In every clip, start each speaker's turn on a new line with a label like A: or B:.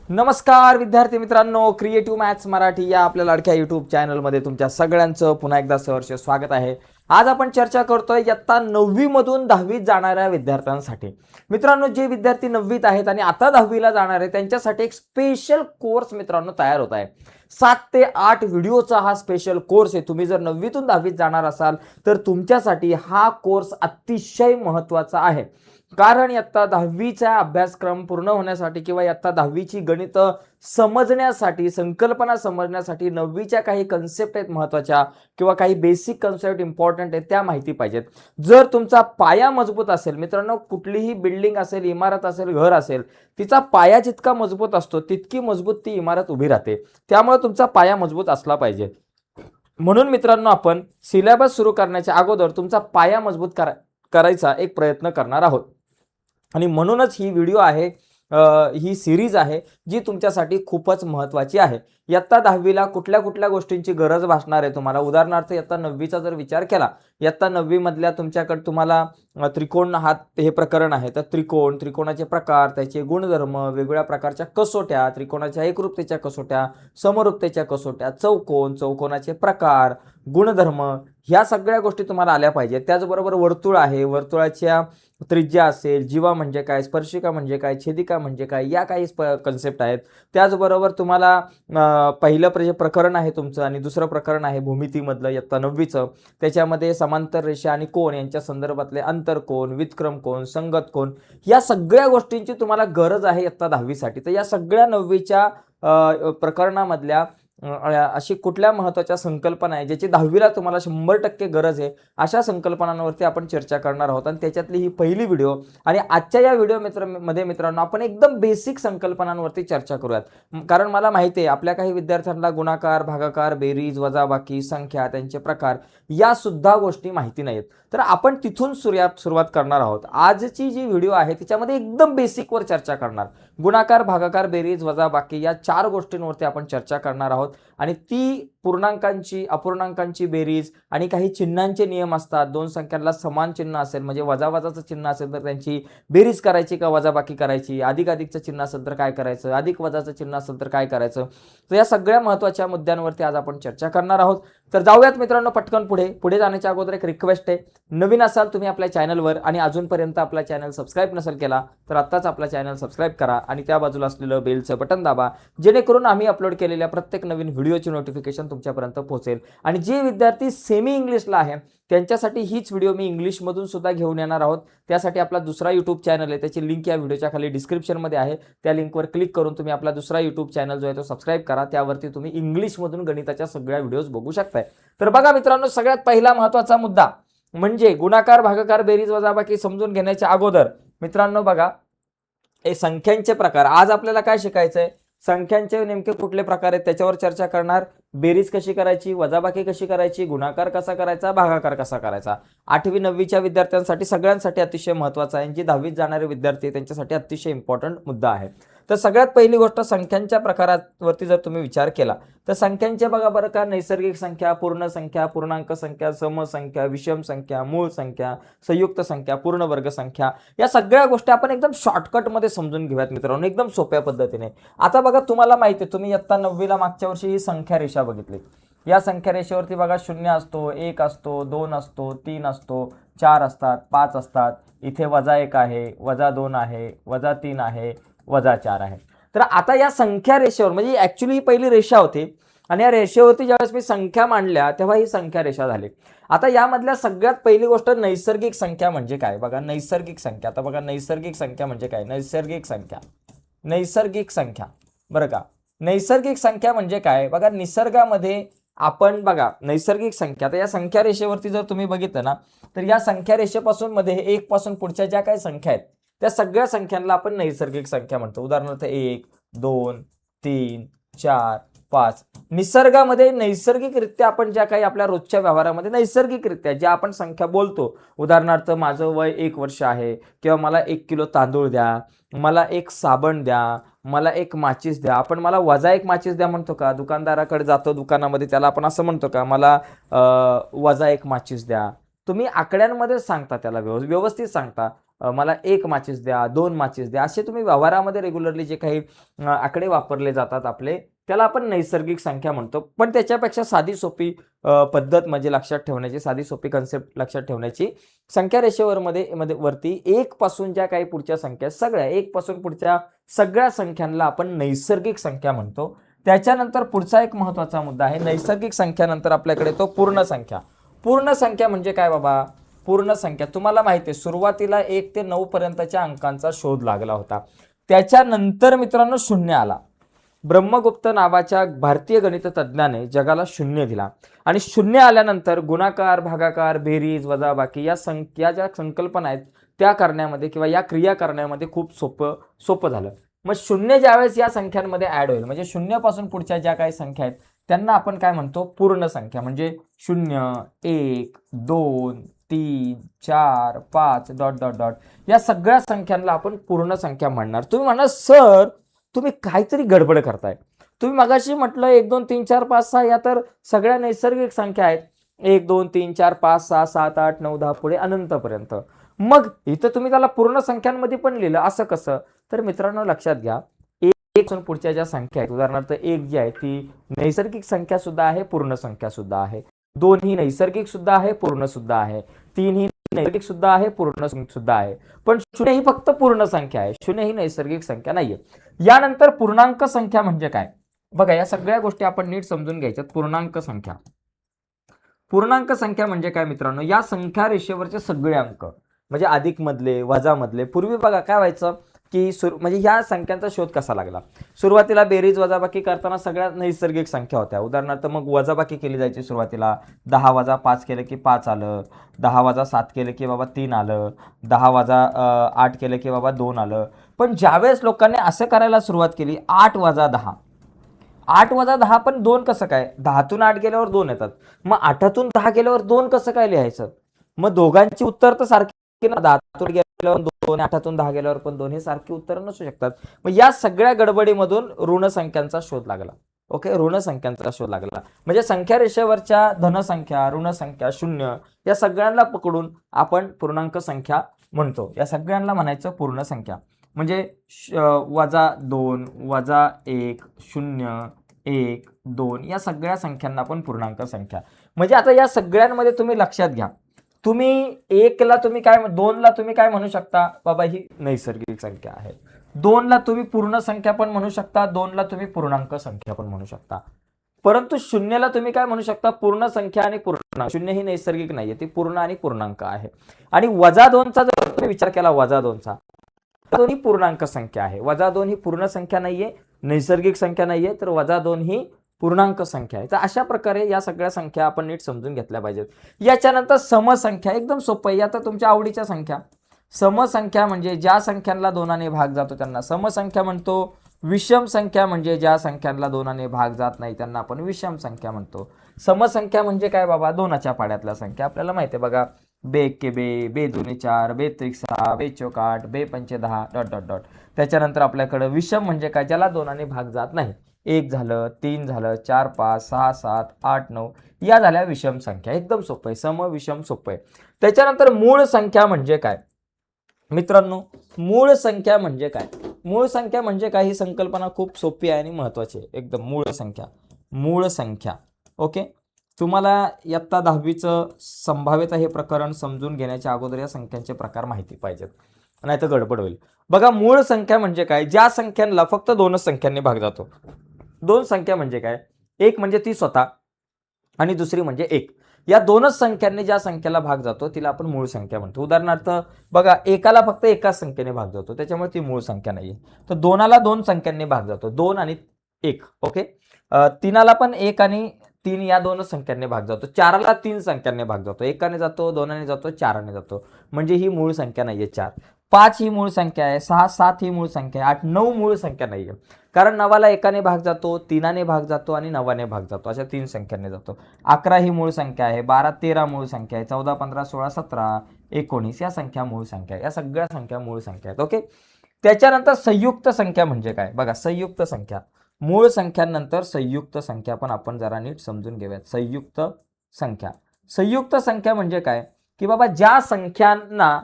A: नमस्कार विद्यार्थी मित्रांनो, क्रिएटिव्ह मॅथ्स मराठी या आपल्या लाडक्या यूट्यूब चॅनलमध्ये तुमच्या सगळ्यांचं पुन्हा एकदा सहर्ष स्वागत आहे. आज आपण चर्चा करतोय इयत्ता 9वी मधून 10वीत जाणाऱ्या विद्यार्थ्यांसाठी. मित्रांनो, जे विद्यार्थी 9वीत आहेत आणि आता 10वीला जाणार आहे त्यांच्यासाठी एक स्पेशल कोर्स मित्रांनो तयार होत आहे. 7 ते 8 व्हिडिओचा हा स्पेशल कोर्स आहे. तुम्ही जर 9वीतून 10वीत जाणार असाल तर तुमच्यासाठी हा कोर्स अतिशय महत्त्वाचा आहे. कारण इयत्ता 10वीचा अभ्यासक्रम पूर्ण होण्यासाठी किंवा इयत्ता 10वीची गणित समजण्यासाठी, संकल्पना समजण्यासाठी 9वीच्या काही कन्सेप्ट आहेत महत्त्वाच्या किंवा काही बेसिक कन्सेप्ट इम्पॉर्टंट आहेत, त्या माहिती पाहिजेत. जर तुमचा पाया मजबूत असेल मित्रांनो, कुठलीही बिल्डिंग असेल, इमारत असेल, घर असेल, तिचा पाया जितका मजबूत असतो तितकी मजबूत ती इमारत उभी राहते. त्यामुळे तुमचा पाया मजबूत असला पाहिजे. म्हणून मित्रांनो, आपण सिलेबस सुरू करण्याच्या अगोदर तुमचा पाया मजबूत करायचा एक प्रयत्न करणार आहोत. आणि म्हणूनच ही व्हिडिओ आहे, ही सिरीज आहे जी तुमच्यासाठी खूपच महत्त्वाची आहे. इयत्ता 10वीला कुठल्या कुठल्या गोष्टींची गरज भासणार आहे तुम्हाला. उदाहरणार्थ इयत्ता 9वीचा जर विचार केला, इयत्ता 9वी मधल्या तुमच्याकडे तुम्हाला त्रिकोण हा हे प्रकरण आहे. तर त्रिकोणाचे प्रकार, त्याचे गुणधर्म, वेगवेगळ्या प्रकारच्या कसोट्या, त्रिकोणाच्या एकरूपतेच्या कसोट्या, समरूपतेच्या कसोट्या, चौकोनाचे प्रकार, गुणधर्म, ह्या सगळ्या गोष्टी तुम्हाला आल्या पाहिजेत. त्याचबरोबर वर्तुळ आहे, वर्तुळाच्या त्रिज्या असेल, जीवा म्हणजे काय, स्पर्शिका म्हणजे काय, छेदिका म्हणजे काय, या काही कन्सेप्ट आहेत. त्याचबरोबर तुम्हाला पहिलं प्रकरण आहे तुमचं आणि दुसरं प्रकरण आहे भूमितीमधलं इयत्ता 9वीचं. त्याच्यामध्ये समांतर रेषा आणि कोन यांच्या संदर्भातले अंतरकोन, व्युत्क्रम कोन, संगत कोन, या सगळ्या गोष्टींची तुम्हाला गरज आहे इयत्ता 10वीसाठी. तर या सगळ्या 9वीच्या प्रकरणामधल्या अशी कुठल्या महत्त्वाच्या संकल्पना आहे ज्याची 10वीला तुम्हाला 100% गरज आहे, अशा संकल्पनांवरती आपण चर्चा करणार आहोत. आणि त्याच्यातली ही पहिली व्हिडिओ. आणि आजच्या या व्हिडिओ मित्रांनो आपण एकदम बेसिक संकल्पनांवरती चर्चा करूयात. कारण मला माहिती आहे आपल्या काही विद्यार्थ्यांना गुणाकार, भागाकार, बेरीज, वजाबाकी, संख्या, त्यांचे प्रकार या सुद्धा गोष्टी माहिती नाहीत. तर आपण तिथून सुरुवात करणार आहोत. आजची जी व्हिडिओ आहे त्याच्यामध्ये एकदम बेसिकवर चर्चा करणार. गुणाकार, भागाकार, बेरीज, वजाबाकी या 4 गोष्टींवरती आपण चर्चा करणार आहोत. आणि ती पूर्णांकांची, अपूर्णांकांची बेरीज आणि काही चिन्हांचे नियम असतात. 2 संख्यांना समान चिन्ह असेल म्हणजे वजाचं चिन्ह असेल तर त्यांची बेरीज करायची का वजाबाकी करायची, अधिकचं चिन्ह असेल तर काय करायचं, अधिक वजाचं चिन्ह असेल तर काय करायचं. तर या सगळ्या महत्त्वाच्या मुद्द्यांवरती आज आपण चर्चा करणार आहोत. तर जाऊयात मित्रांनो पटकन पुढे जाण्याच्या अगोदर एक रिक्वेस्ट आहे. नवीन असाल तुम्ही आपल्या चॅनलवर आणि अजूनपर्यंत आपला चॅनल सबस्क्राईब नसेल केला तर आत्ताच आपला चॅनल सबस्क्राईब करा आणि त्या बाजूला असलेलं बेलचं बटन दाबा, जेणेकरून आम्ही अपलोड केलेल्या प्रत्येक नवीन व्हिडिओची नोटिफिकेशन तुमच्यापर्यंत पोहोचेल. आणि जे विद्यार्थी सेमी इंग्लिशला आहे त्यांच्यासाठी हीच व्हिडिओ मी इंग्लिशमधून सुद्धा घेऊन येणार आहोत. त्यासाठी आपला दुसरा यूट्यूब चॅनल आहे, त्याची लिंक या व्हिडिओच्या खाली डिस्क्रिप्शनमध्ये आहे. त्या लिंकवर क्लिक करून तुम्ही आपला दुसरा यूट्यूब चॅनल जो आहे तो सबस्क्राईब करा. त्यावरती तुम्ही इंग्लिशमधून गणिताच्या सगळ्या व्हिडिओज बघू शकताय. तर बघा मित्रांनो, सगळ्यात पहिला महत्त्वाचा मुद्दा म्हणजे गुणाकार, भागाकार, बेरीज, वजाबाकी समजून घेण्याच्या अगोदर मित्रांनो बघा, हे संख्यांचे प्रकार. आज आपल्याला काय शिकायचंय, संख्यांचे नेमके कुठले प्रकार आहेत त्याच्यावर चर्चा करणार. बेरीज कशी करायची, वजाबाकी कशी करायची, गुणाकार कसा करायचा, भागाकार कसा करायचा. 8वी 9वीच्या विद्यार्थ्यांसाठी सगळ्यांसाठी अतिशय महत्त्वाचा आहे. जे 10वीत जाणारे विद्यार्थी त्यांच्यासाठी अतिशय इम्पॉर्टंट मुद्दा आहे. तर सगळ्यात पहिली गोष्ट, संख्यांच्या प्रकारावरती जर तुम्ही विचार केला तर संख्यांचे बघा बरं का, नैसर्गिक संख्या, पूर्ण संख्या, पूर्णांक संख्या, समसंख्या, विषम संख्या, मूळ संख्या, संयुक्त संख्या, पूर्ण वर्ग संख्या, या सगळ्या गोष्टी आपण एकदम शॉर्टकटमध्ये समजून घेऊयात मित्रांनो, एकदम सोप्या पद्धतीने. आता बघा, तुम्हाला माहिती आहे, तुम्ही इयत्ता 9वीला मागच्या वर्षी ही संख्या रेषा बघितली. या संख्या रेषेवरती बघा 0 असतो, 1 असतो, 2 असतो, 3 असतो, 4 असतात, 5 असतात. इथे -1 आहे, -2 आहे, -3 आहे, -4 आहे. तर आता या संख्या रेषेवर म्हणजे ऍक्च्युली ही पहिली रेषा होती आणि या रेषेवरती ज्यावेळेस मी संख्या मांडल्या तेव्हा ही संख्या रेषा झाली. आता यामधल्या सगळ्यात पहिली गोष्ट, नैसर्गिक संख्या म्हणजे काय बघा. नैसर्गिक संख्या, आता बघा नैसर्गिक संख्या म्हणजे काय. नैसर्गिक संख्या बरं का. नैसर्गिक संख्या म्हणजे काय बघा, निसर्गामध्ये आपण बघा नैसर्गिक संख्या. तर या संख्या रेषेवरती जर तुम्ही बघितलं ना तर या संख्या रेषेपासून मध्ये 1 पासून पुढच्या ज्या काही संख्या आहेत त्या सगळ्या संख्यांना आपण नैसर्गिक संख्या म्हणतो. उदाहरणार्थ 1, 2, 3, 4, 5. निसर्गामध्ये नैसर्गिकरित्या आपण ज्या काही आपल्या रोजच्या व्यवहारामध्ये नैसर्गिकरित्या ज्या आपण संख्या बोलतो, उदाहरणार्थ माझं वय 1 वर्ष आहे किंवा मला 1 किलो तांदूळ द्या, मला 1 साबण द्या, मला 1 माचीस द्या. आपण मला -1 माचीस द्या म्हणतो का? दुकानदाराकडे जातो दुकानामध्ये, त्याला आपण असं म्हणतो का मला -1 माचीस द्या? तुम्ही आकड्यांमध्ये सांगता, त्याला व्यवस्थित सांगता. मला 1 माचीस द्या, 2 माचीस द्या, असे तुम्ही व्यवहारामध्ये रेग्युलरली जे काही आकडे वापरले जातात आपले, त्याला आपण नैसर्गिक संख्या म्हणतो. पण त्याच्यापेक्षा साधी सोपी पद्धत म्हणजे लक्षात ठेवण्याची, साधी सोपी कन्सेप्ट लक्षात ठेवण्याची, संख्या रेषेवर मध्ये वरती 1 पासून ज्या काही पुढच्या संख्या सगळ्या 1 पासून पुढच्या सगळ्या संख्यांना आपण नैसर्गिक संख्या म्हणतो. त्याच्यानंतर पुढचा एक महत्त्वाचा मुद्दा आहे, नैसर्गिक संख्यानंतर आपल्याकडे तो पूर्ण संख्या. पूर्ण संख्या म्हणजे काय बाबा? पूर्ण संख्या तुम्हाला माहिती आहे, सुरुवातीला 1 ते 9 पर्यंतच्या अंकांचा शोध लागला होता. त्याच्यानंतर मित्रांनो शून्य आला. ब्रह्मगुप्त नावाच्या भारतीय गणिततज्ञाने जगाला शून्य दिला आणि शून्य आल्यानंतर गुणाकार, भागाकार, बेरीज, वजाबाकी या ज्या संकल्पना आहेत त्या करण्यामध्ये किंवा या क्रिया करण्यामध्ये खूप सोपं झालं. मग शून्य ज्यावेळेस या संख्यांमध्ये ऍड होईल, म्हणजे शून्यापासून पुढच्या ज्या काही संख्या आहेत त्यांना आपण काय म्हणतो? पूर्ण संख्या. म्हणजे 0, 1, 2, 3, 4, 5 डॉट डॉट डॉट या सगळ्या संख्यांना आपण पूर्ण संख्या म्हणणार. तुम्ही म्हणणार सर तुम्ही काहीतरी गडबड करताय. तुम्ही मगाशी म्हटलं 1 2 3 4 5 6 या तर सगळ्या नैसर्गिक संख्या आहेत. 1 2 3 4 5 6 7 8 9 10 पुढे अनंतपर्यंत. मग इथं तुम्ही त्याला पूर्ण संख्यांमध्ये पण लिहिलं, असं कसं? तर मित्रांनो लक्षात घ्या, 1 पासून पुढच्या ज्या संख्या आहेत, उदाहरणार्थ 1 जी आहे ती नैसर्गिक संख्या सुद्धा आहे, पूर्ण संख्या सुद्धा आहे. 2 ही नैसर्गिक सुद्धा आहे, पूर्ण सुद्धा आहे. 3 ही नैसर्गिक सुद्धा आहे, पूर्ण सुद्धा आहे. पण 0 ही फक्त पूर्ण संख्या आहे, 0 ही नैसर्गिक संख्या नाहीये. यानंतर पूर्णांक संख्या म्हणजे काय? बघा, या सगळ्या गोष्टी आपण नीट समजून घ्यायच्यात. पूर्णांक संख्या, पूर्णांक संख्या म्हणजे काय मित्रांनो? या संख्या रेषेवरचे सगळे अंक, म्हणजे अधिक मधले, वजा मधले. पूर्वी बघा काय व्हायचं की म्हणजे ह्या संख्यांचा शोध कसा लागला? सुरुवातीला बेरीज वजाबाकी करताना सगळ्या नैसर्गिक संख्या होत्या. उदाहरणार्थ मग वजाबाकी केली जायची सुरुवातीला. 10 वजा 5 केलं की 5 आलं, 10 वजा 7 केलं की बाबा 3 आलं, 10 वजा 8 केलं की बाबा 2 आलं. पण ज्यावेळेस लोकांनी असं करायला सुरुवात केली, 8 वजा 10, 8 वजा 10 पण 2 कसं काय? 10तून 8 गेल्यावर 2 येतात. मग 8तून 10 गेल्यावर 2 कसं काय लिहायचं? मग दोघांची उत्तर तर सारखी ना, 10तून गेल्यावर 2, 8तून 10 गेल्यावर पण 2, हे सारखी उत्तर नसू शकतात. मग या सगळ्या गडबडीमधून ऋण संख्यांचा शोध लागला. ओके, ऋण संख्यांचा शोध लागला. म्हणजे संख्या रेषेवरच्या धनसंख्या, ऋण संख्या, शून्य या सगळ्यांना पकडून आपण पूर्णांक संख्या म्हणतो. या सगळ्यांना म्हणायचं पूर्ण संख्या. म्हणजे वजा 2, वजा 1, 0, 1, 2 या सगळ्या संख्यांना आपण पूर्णांक संख्या. म्हणजे आता या सगळ्यांमध्ये तुम्ही लक्षात घ्या, तुम्ही 1 ला तुम्ही काय, 2 ला तुम्ही काय म्हणू शकता? बाबा ही नैसर्गिक संख्या आहे. 2 ला तुम्ही पूर्ण संख्या पण म्हणू शकता, 2 ला तुम्ही पूर्णांक संख्या पण म्हणू शकता. परंतु 0 ला तुम्ही काय म्हणू शकता? पूर्ण संख्या आणि पूर्णांक. 0 ही नैसर्गिक नाहीये, ती पूर्ण आणि पूर्णांक आहे. आणि वजा 2चा जर तुम्ही विचार केला, वजा 2चा, वजा 2 ही पूर्णांक संख्या आहे. वजा 2 ही पूर्ण संख्या नाहीये, नैसर्गिक संख्या नाहीये, तर वजा 2 ही पूर्णांक संख्या आहे. तर अशा प्रकारे या सगळ्या संख्या आपण नीट समजून घेतल्या पाहिजेत. याच्यानंतर समसंख्या, एकदम सोपं आहे. आता तुमच्या आवडीच्या संख्या. समसंख्या म्हणजे ज्या संख्यांना 2ने भाग जातो त्यांना समसंख्या म्हणतो. विषम संख्या म्हणजे ज्या संख्यांना 2ने भाग जात नाही त्यांना आपण विषम संख्या म्हणतो. समसंख्या म्हणजे काय बाबा? 2च्या पाड्यातल्या संख्या. आपल्याला माहिती आहे बघा, बे के बे, बे दुने 4, बे त्रिक 6, बे चौक 8, बे पंचे 10 डॉट डॉट डॉट. त्याच्यानंतर आपल्याकडे विषम म्हणजे काय? ज्याला 2ने भाग जात नाही. 1 झालं, 3 झालं, 4 5 6 7 8 9 या झाल्या विषम संख्या. एकदम सोपं आहे, सम विषम सोपं आहे. त्याच्यानंतर मूळ संख्या म्हणजे काय मित्रांनो? मूळ संख्या म्हणजे काय? मूळ संख्या म्हणजे काय ही संकल्पना खूप सोपी आहे आणि महत्त्वाची आहे एकदम. मूळ संख्या, मूळ संख्या. ओके, तुम्हाला इयत्ता 10वीचं संभाव्यता हे प्रकरण समजून घेण्याच्या अगोदर या संख्यांचे प्रकार माहिती पाहिजेत, नाही तर गडबड होईल. बघा, मूळ संख्या म्हणजे काय? ज्या संख्यांना फक्त 2च संख्यांनी भाग जातो. 2 संख्या म्हणजे काय? एक म्हणजे ती स्वतः आणि दुसरी म्हणजे 1. या 2च संख्यांनी ज्या संख्येला भाग जातो तिला आपण मूळ संख्या म्हणतो. उदाहरणार्थ बघा, 1ला फक्त एकाच संख्येने भाग जातो, त्याच्यामुळे ती मूळ संख्या नाहीये. तर 2ला 2 संख्यांनी भाग जातो, 2 आणि 1. ओके, 3ला पण 1 आणि 3 या 2च संख्यांनी भाग जातो. 4ला 3 संख्यांनी भाग जातो, 1ने जातो, 2ने जातो, 4ने जातो. म्हणजे ही मूळ संख्या नाहीये 4. 5 ही मूळ संख्या आहे, 6 7 ही मूळ संख्या आहे, 8 9 मूळ संख्या नाहीये. कारण 9ला 1ने भाग जातो, 3ने भाग जातो आणि 9ने भाग जातो, अशा 3 संख्यांनी जातो. 11 ही मूळ संख्या आहे, 12 13 मूळ संख्या आहे, 14 15 16 17 19 या संख्या मूळ संख्या आहे. या सगळ्या संख्या मूळ संख्या आहेत. ओके, त्याच्यानंतर संयुक्त संख्या म्हणजे काय? बघा, संयुक्त संख्या, मूळ संख्यांनंतर संयुक्त संख्या पण आपण जरा नीट समजून घेऊयात. संयुक्त संख्या, संयुक्त संख्या म्हणजे काय? की बाबा ज्या संख्यांना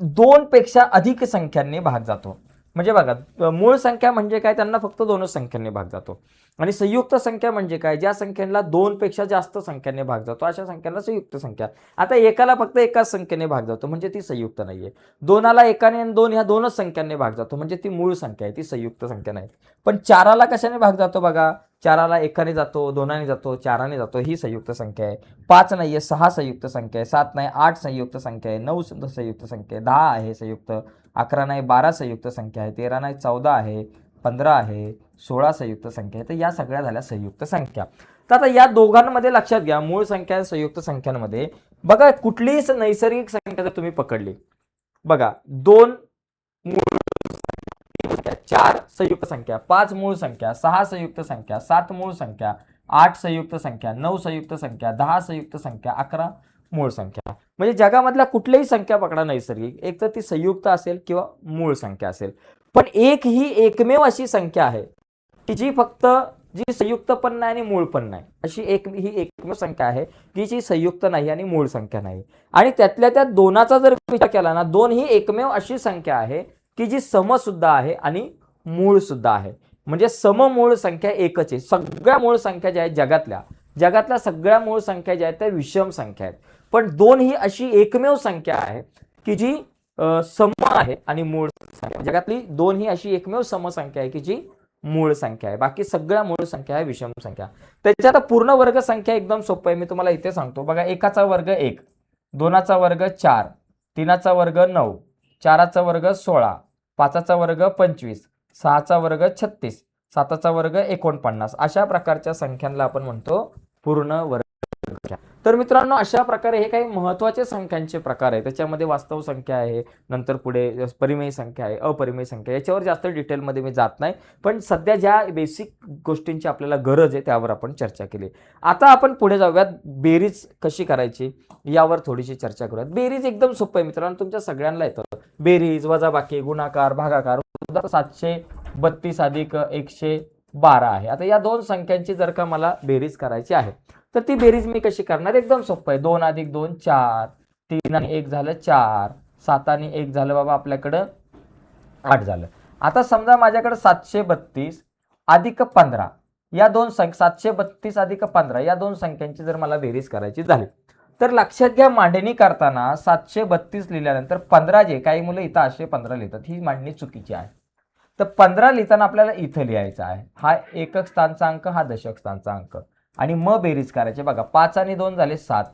A: दोन पेक्षा अधिक संख्यांनी भाग जातो. म्हणजे बघा, मूळ संख्या म्हणजे काय, त्यांना फक्त दोनच संख्यांनी भाग जातो. आणि संयुक्त संख्या म्हणजे काय, ज्या संख्यांना दोन पेक्षा जास्त संख्यांनी भाग जातो अशा संख्यांना संयुक्त संख्या. आता एकाला फक्त एकाच संख्येने भाग जातो म्हणजे ती संयुक्त नाहीये. दोनाला एकाने आणि दोन ह्या दोनच संख्यांनी भाग जातो म्हणजे ती मूळ संख्या आहे, ती संयुक्त संख्या नाही. पण चाराला कशाने भाग जातो बघा, चाराला एकाने जातो, दोनाने जातो, चाराने जातो, ही संयुक्त संख्या आहे. 5 नाहीये, 6 संयुक्त संख्या आहे, 7 नाही 8 संयुक्त संख्या आहे, 9 संयुक्त संख्या आहे, 10 आहे संयुक्त, 11 नाही 12 संयुक्त संख्या आहे, 13 नाही 14 आहे, 15 आहे, 16 संयुक्त संख्या आहे. तर या सगळ्या झाल्या संयुक्त संख्या. तर आता या दोघांमध्ये लक्षात घ्या, मूळ संख्या आणि संयुक्त संख्यांमध्ये बघा, कुठलीच नैसर्गिक संख्या जर तुम्ही पकडली, बघा 2 मूळ संख्या, 4 संयुक्त संख्या, 5 मूळ संख्या, 6 संयुक्त संख्या, 7 मूळ संख्या, 8 संयुक्त संख्या, 9 संयुक्त संख्या, 10 संयुक्त संख्या, 11 मूळ संख्या. म्हणजे जगामधल्या कुठल्याही संख्या पकडा नैसर्गिक, एक तर ती संयुक्त असेल किंवा मूळ संख्या असेल. पण एक ही एकमेव अशी संख्या आहे की जी फक्त जी संयुक्त पण नाही आणि मूळ पण नाही, अशी ही एकमेव संख्या आहे की जी संयुक्त नाही आणि मूळ संख्या नाही. आणि त्यातल्या त्या दोनाचा जर विचार केला ना, दोन ही एकमेव अशी संख्या आहे की जी सम सुद्धा आहे आणि मूळ सुद्धा आहे. म्हणजे सममूळ संख्या एकच आहे. सगळ्या मूळ संख्या ज्या आहेत जगातल्या सगळ्या मूळ संख्या ज्या आहेत त्या विषम संख्या आहेत. पण दोन ही अशी एकमेव संख्या आहे की जी सम आहे आणि मूळ संख्या. जगातली दोन ही अशी एकमेव समसंख्या आहे की जी मूळ संख्या आहे. बाकी सगळ्या मूळ संख्या आहे विषम संख्या. त्याच्यात पूर्ण वर्ग संख्या एकदम सोपं आहे, मी तुम्हाला इथे सांगतो बघा. एकाचा वर्ग 1, दोनाचा वर्ग 4, तीनाचा वर्ग 9, चाराचा वर्ग 16, पाचाचा वर्ग 25, 6चा वर्ग 36, 7चा वर्ग 49. अशा प्रकारच्या संख्यांना आपण म्हणतो पूर्ण वर्ग संख्या. तर मित्रांनो, अशा प्रकारे हे काही महत्त्वाचे संख्यांचे प्रकार आहे. त्याच्यामध्ये वास्तव संख्या आहे, नंतर पुढे परिमेय संख्या आहे, अपरिमेय संख्या. याच्यावर जास्त डिटेलमध्ये मी जात नाही, पण सध्या ज्या बेसिक गोष्टींची आपल्याला गरज आहे त्यावर आपण चर्चा केली. आता आपण पुढे जाऊयात, बेरीज कशी करायची यावर थोडीशी चर्चा करूयात. बेरीज एकदम सोपं आहे मित्रांनो, तुमच्या सगळ्यांना येतं. बेरीज, वजाबाकी, गुणाकार, भागाकार. 732 अधिक 112 आहे. आता या दोन संख्यांची जर का मला बेरीज करायची आहे तर ती बेरीज मी कशी करणार, एकदम सोपं आहे. 2 अधिक 2 4, 3 आणि 1 झालं 4, 7 आणि 1 झालं बाबा आपल्याकडं 8 झालं. आता समजा माझ्याकडे 732 अधिक 15 या दोन 732 अधिक 15 या दोन संख्यांची जर मला बेरीज करायची झाली तर लक्षात घ्या, मांडणी करताना 732 लिहिल्यानंतर 15 जे काही मुलं इथं असे 15 लिहितात, ही मांडणी चुकीची आहे. तर 15 लिहिताना आपल्याला इथं लिहायचं आहे. हा एकक स्थानचा अंक, हा दशक स्थानचा अंक, आणि मग बेरीज करायचे. बघा 5 आणि 2 झाले 7,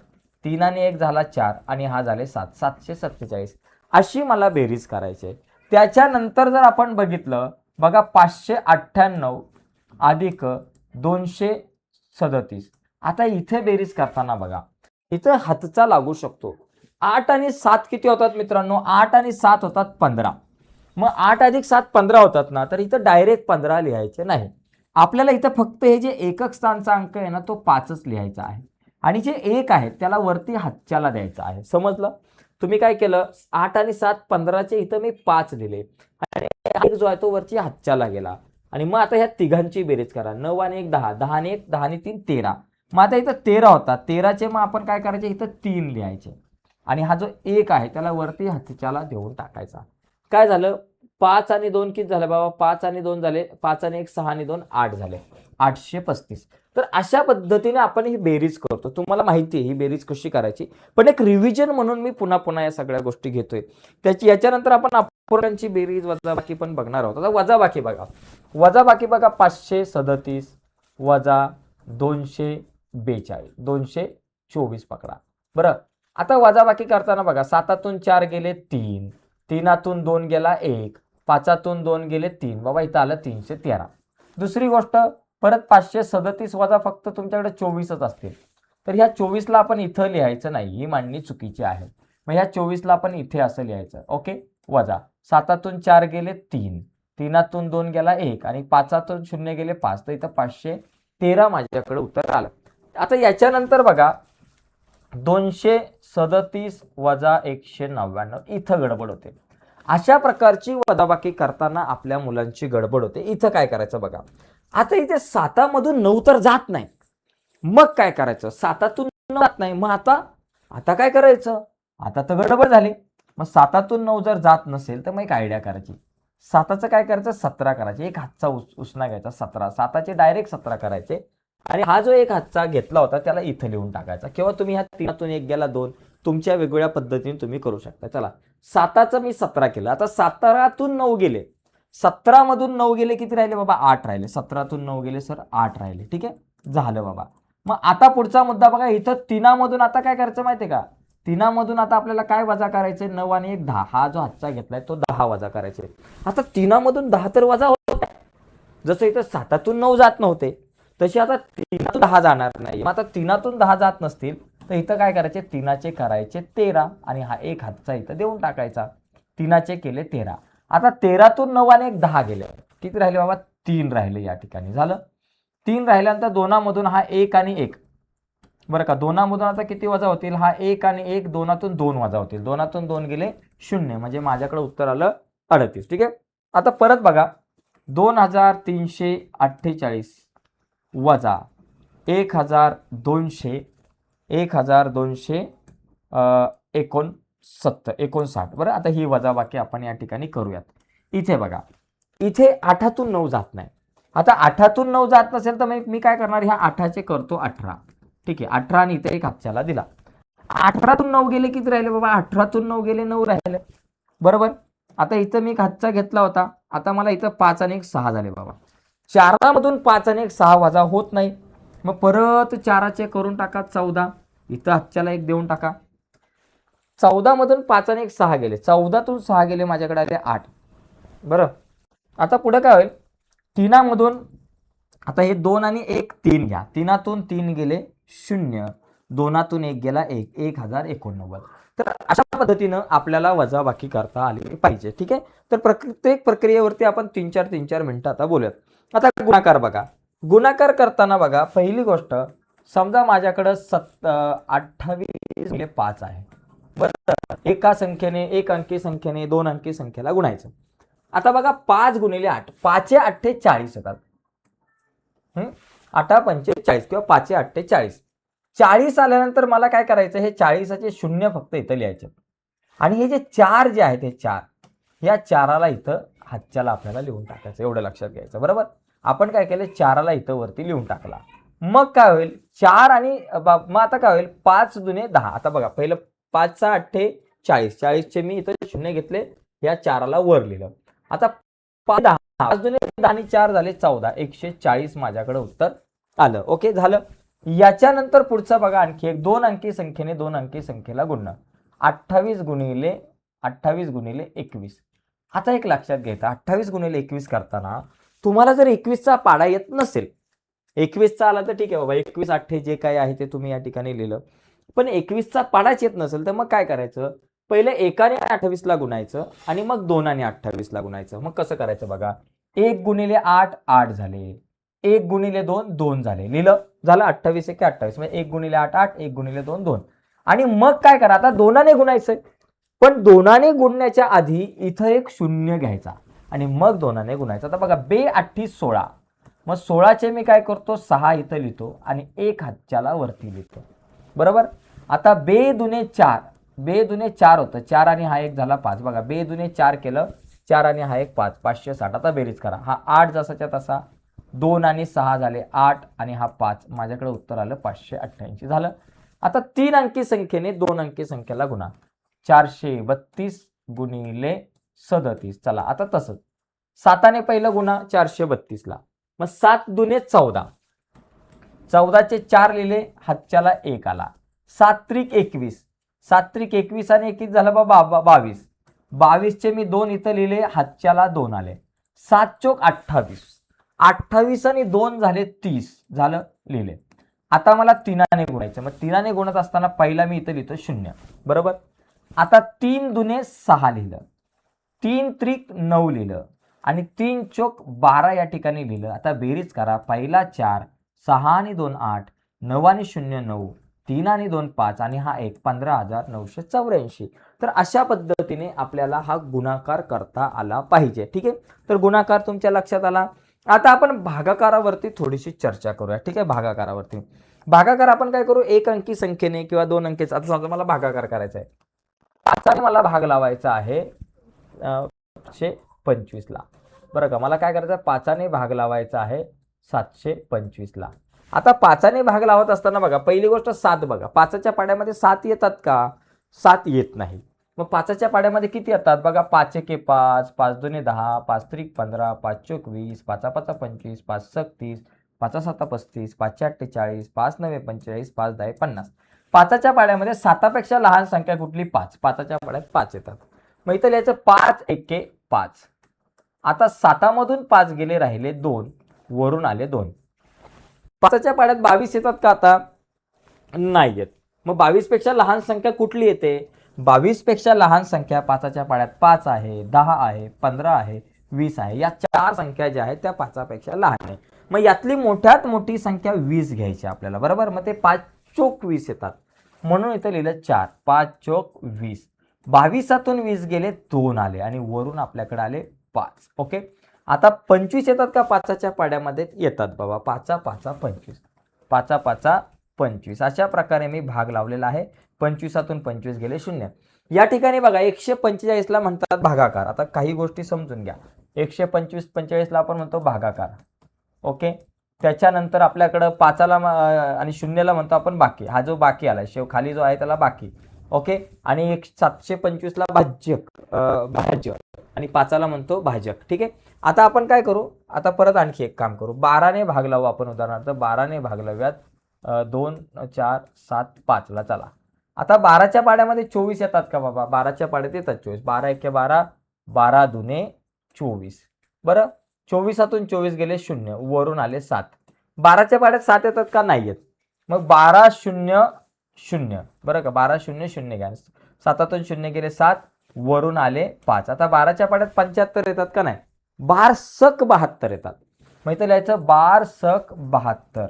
A: 3 आणि 1 झाला 4 आणि हा झाले 7, 747. अशी मला बेरीज करायची. त्याच्यानंतर जर आपण बघितलं बघा, 598 अधिक 237. आता इथे बेरीज करताना बघा, इथं हातचा लागू शकतो. 8 आणि 7 किती होतात मित्रांनो, 8 आणि 7 होतात 15. मग 8 अधिक 7 15 होतात ना, तर इथं डायरेक्ट 15 लिहायचे नाही. आपल्याला इथं फक्त हे जे एकक स्थानचा अंक आहे ना तो 5च लिहायचा आहे, आणि जे 1 आहे त्याला वरती हातच्याला द्यायचा आहे. समजलं? तुम्ही काय केलं, 8 आणि 7 15चे इथं मी 5 दिले आणि 1 जो आहे तो वरती हातच्याला गेला. आणि मग आता ह्या तिघांची बेरीज करा. 9 आणि 1 10, 10 आणि 1 10 आणि 3 13. मग आता इथं 13 होता, 13चे मग आपण काय करायचे, इथं 3 लिहायचे आणि हा जो 1 आहे त्याला वरती हातच्याला देऊन टाकायचा. काय झालं, 5 आणि 2 किती झाले बाबा, 5 आणि 2 झाले, 5 आणि 1 6 आणि 2 8 झाले, 835. तर अशा पद्धतीने आपण ही बेरीज करतो. तुम्हाला माहिती आहे ही बेरीज कशी करायची, पण एक रिव्हिजन म्हणून मी पुन्हा पुन्हा या सगळ्या गोष्टी घेतोय. याच्यानंतर आपण अपूर्णांची बेरीज, वजाबाकी पण बघणार आहोत. आता वजाबाकी बघा, वजाबाकी बघा, 537 वजा 242, 224 पकडा. बरं, आता वजाबाकी करताना बघा, 7तून 4 गेले 3, 3तून 2 गेला 1, 5तून 2 गेले 3, बाबा इथं आलं 313. दुसरी गोष्ट, परत 537 वजा फक्त तुमच्याकडे 24च असतील, तर ह्या 24ला आपण इथं लिहायचं नाही, ही मांडणी चुकीची आहे. मग ह्या 24ला आपण इथे असं लिहायचं. ओके, वजा 7तून 4 गेले 3, 3तून 2 गेला 1 आणि 5तून 0 गेले 5, तर इथं 513 माझ्याकडे उत्तर आलं. आता याच्यानंतर बघा, 237 वजा 199, इथं गडबड होते. अशा प्रकारची वजाबाकी करताना आपल्या मुलांची गडबड होते. इथं काय करायचं बघा, आता इथे 7मधून 9 तर जात नाही, मग काय करायचं, 7तून 9 जात नाही, मग आता काय करायचं, आता तर गडबड झाली. मग 7तून 9 जर जात नसेल तर मग एक आयडिया करायची, 7चं काय करायचं 17 करायचे, एक हातचा उसना घ्यायचा 17, 7चे डायरेक्ट 17 करायचे आणि हा जो एक हातचा घेतला होता त्याला इथं लिहून टाकायचा, किंवा तुम्ही ह्या 3तून 1 गेला 2, तुमच्या वेगवेगळ्या पद्धतीने तुम्ही करू शकता. चला 7चं मी 17 केलं. आता 17तून 9 गेले, 17 मधून 9 गेले किती राहिले बाबा 8 राहिले, 17तून 9 गेले सर 8 राहिले. ठीक आहे, झालं बाबा. मग आता पुढचा मुद्दा बघा, इथं 3मधून आता काय करायचं माहितीये का, 3मधून आता आपल्याला काय वजा करायचे, 9 आणि 1 10, हा जो हातचा घेतलाय तो 10 वजा करायचे. आता 3मधून 10 तर वजा होत आहे, जसं इथं 7तून 9 जात नव्हते तशी आता 3तून 10 जाणार नाही. मग आता 3तून 10 जात नसतील तर इथं काय करायचे, 3चे करायचे 13 आणि हा एक हातचा इथं देऊन टाकायचा, 3चे केले 13. आता 13तून 9 आणि 1 10 गेले, किती राहिले बाबा 3 राहिले या ठिकाणी. झालं, 3 राहिल्यानंतर 2मधून हा 1 आणि 1, बरं का, 2मधून आता किती वजा होतील, हा 1 आणि 1, 2तून 2 वजा होतील, 2तून 2 गेले 0, म्हणजे माझ्याकडे उत्तर आलं 38. ठीक आहे, आता परत बघा, 2348 वजा 1259, बरं. आता ही वजा बाकी आपण या ठिकाणी करूयात. इथे बघा, इथे 8तून 9 जात नाही. आता 8तून 9 जात नसेल तर मी काय करणार, ह्या 8चे करतो 18. ठीक आहे, 18 आणि इथे एक हातच्याला दिला. 18तून 9 गेले किती राहिले बाबा, 18तून 9 गेले 9 राहिले, बरोबर. आता इथं मी एक हातचा घेतला होता, आता मला इथं 5 आणि 1 6 झाले बाबा. 4मधून 5 आणि 1 6 वजा होत नाही, मग परत 4चे करून टाका 14, इथं हातच्याला एक देऊन टाका. 14मधून 5 आणि 1 6 गेले, 14तून 6 गेले, माझ्याकडे आले 8. बरं, आता पुढे काय होईल, 3मधून आता हे 2 आणि 1 3 घ्या, 3तून 3 गेले 0, 2तून 1 गेला 1, 1089. तर अशा पद्धतीनं आपल्याला वजाबाकी करता आली पाहिजे. ठीक आहे, तर प्रत्येक प्रक्रियेवरती आपण 3-4 मिनिटं आता बोलूयात. आता गुणाकार बघा, गुणाकार करताना बघा, पहिली गोष्ट समजा माझ्याकडं 28 5 आहे, बरं. एका संख्येने, एक अंकी संख्येने 2 अंकी संख्येला गुणायचं. आता बघा 5 गुणिले 8, 5 8 40 येतात. 8 5 40 किंवा 5 8 40. 40 आल्यानंतर मला काय करायचं, हे 40चे शून्य फक्त इथं लिहायचे आणि हे जे 4 जे आहेत हे 4, या 4ला इथं हातच्याला आपल्याला लिहून टाकायचं, एवढं लक्षात घ्यायचं, बरोबर. आपण काय केलं, 4ला इथं वरती लिहून टाकला. मग काय होईल, 4 आणि मग आता काय होईल, 5 दुने 10. आता बघा, पहिलं 5 8 40, 40चे मी इथं शून्य घेतले, या 4ला वर लिहिलं. आता 5 दुने 10 आणि 4 झाले 14, 140 माझ्याकडे उत्तर आलं. ओके, झालं. याच्यानंतर पुढचं बघा, आणखी एक 2 अंकी संख्येने 2 अंकी संख्येला गुणणं, 28 गुणिले 21. आता एक लक्षात घ्यायचं, 28 गुणिले 21 करताना तुम्हाला जर 21चा पाडा येत नसेल, 21चा आला तर ठीक आहे बाबा, 21 8 जे काय आहे ते तुम्ही या ठिकाणी लिहिलं, पण 21चा पाडाच येत नसेल तर मग काय करायचं, पहिले 1 आणि 28ला गुणायचं आणि मग 2 आणि 28ला गुणायचं. मग कसं करायचं बघा, 1 गुणिले 8 8 झाले, 1 गुणिले 2 2 झाले, लिहिलं, झालं. 28 1 28, म्हणजे 1 गुणिले 8 8, 1 गुणिले 2 2. आणि मग काय करा, आता 2ने गुणायचंय, पण 2ने गुणण्याच्या आधी इथं एक शून्य घ्यायचा आणि मग 2ने गुणायचं. आता बघा, 2 8 16, मग 16चे मी काय करतो 6 इथं लिहितो आणि एक हातच्याला वरती लिहितो, बरोबर. आता 2 दुने 4, 2 दुने 4 होतं, 4 आणि हा एक झाला 5. बघा, 2 दुने 4 केलं, 4 आणि हा एक 5, 560. आता बेरीज करा, हा 8 जसाच्या तसा, 2 आणि 6 झाले 8 आणि हा 5, माझ्याकडे उत्तर आलं 588. झालं. आता 3 अंकी संख्येने 2 अंकी संख्येला गुणा, 432 गुणिले 37. चला, आता तसंच 7ने पहिलं गुणा 432ला, मग 7 दुने 14, 14चे 4 लिहिले, हातच्याला 1 आला, 7 त्रिक 21, 7 त्रिक 21 आणि 21 झालं बाबा 22, 22चे मी 2 इथं लिहिले, हातच्याला 2 आले, 7 चोक 28, 28 आणि 2 झाले 30, झालं, लिहिले. आता मला 3ने गुणायचं, मग 3ने गुणत असताना पहिला मी इथं लिहितो 0, बरोबर. आता 3 दुने 6 लिहिलं, 3 त्रिक 9 लिहिलं आणि 3 चोक 12 या ठिकाणी लिहिलं. आता बेरीज करा, पहिला 4, 6 आणि 2 8, 9 आणि 0 9, 3 आणि 2 5 आणि हा 1 15,984. तर अशा पद्धतीने आपल्याला हा गुणाकार करता आला पाहिजे. ठीक आहे, तर गुणाकार तुमच्या लक्षात आला. आता आपण भागाकारावरती थोडीशी चर्चा करूया. ठीक आहे, भागाकारावरती. भागाकार आपण काय करू, एक अंकी संख्येने किंवा 2 अंकीचा, आता समजा मला भागाकार करायचा आहे, पाचाने मला भाग लावायचा आहे 725 ला. बरं का, मला काय करायचं, पाचाने भाग लावायचा आहे 725 ला. आता पाचाने भाग लावत असताना बघा, पहिली गोष्ट 7 बघा, पाचाच्या पाड्यामध्ये 7 येतात का? 7 येत नाही. मग पाचाच्या पाड्यामध्ये किती येतात बघा, 5 एके 5, 5 दुने 10, 5 त्रिक 15, 5 चोक 20, 5 पाचा 25, 5 सक 30, 5 साता 35, 5 48, 5 9 45, 5 10 50. पाचाच्या पाड्यामध्ये 7पेक्षा लहान संख्या कुठली? 5. पाचाच्या पाड्यात 5 येतात. मग इथं लिहायचं 5 एके 5. आता 7मधून 5 गेले, राहिले 2, वरून आले 2. पाचाच्या पाड्यात 22 येतात का? आता नाही येत. मग 22 पेक्षा लहान संख्या कुठली येते? 22 पेक्षा लहान संख्या पाचाच्या पाड्यात 5 आहे, 10 आहे, 15 आहे, 20 आहे. या 4 संख्या ज्या आहेत त्या 5पेक्षा लहान आहे. मग यातली मोठ्यात मोठी संख्या 20 घ्यायची आपल्याला, बरोबर. मग ते 5 चोक 20 येतात, म्हणून इथं लिहिलं 4. 5 चोक 20. 22तून 20 गेले, 2 आले आणि वरून आपल्याकडे आले 5. ओके. आता 25 येतात का पाचाच्या पाड्यामध्ये? येतात बाबा. 5 5 25, 5 5 25. अशा प्रकारे मी भाग लावलेला आहे. 25तून 25 गेले 0. या ठिकाणी बघा 145 ला म्हणतात भागाकार. आता काही गोष्टी समजून घ्या. 125 45 ला आपण म्हणतो भागाकार. ओके. त्याच्यानंतर आपल्याकडं 5ला आणि 0ला म्हणतो आपण बाकी. हा जो बाकी आला शेव खाली जो आहे त्याला बाकी. ओके. आणि 725 ला भाज्य आणि 5ला म्हणतो भाजक. ठीक आहे. आता आपण काय करू, आता परत आणखी एक काम करू. 12ने भाग लावू आपण. उदाहरणार्थ 12ने भाग लावूयात 2 4 7 5 ला. चला, आता 12च्या पाड्यामध्ये 24 येतात का बाबा? 12च्या पाड्यात येतात 24. 12 एके 12, 12 दुने 24. बरं, 24तून 24 गेले 0, वरून आले 7. 12च्या पाड्यात 7 येतात का? नाही येत. मग 12 0 0, बरं का, 12 0 0 घ्या. 7तून 0 गेले 7, वरून आले 5. आता 12च्या पाड्यात 75 येतात का? नाही. 12 सक 72 येतात. मग इथं लिहायचं 12 सक 72.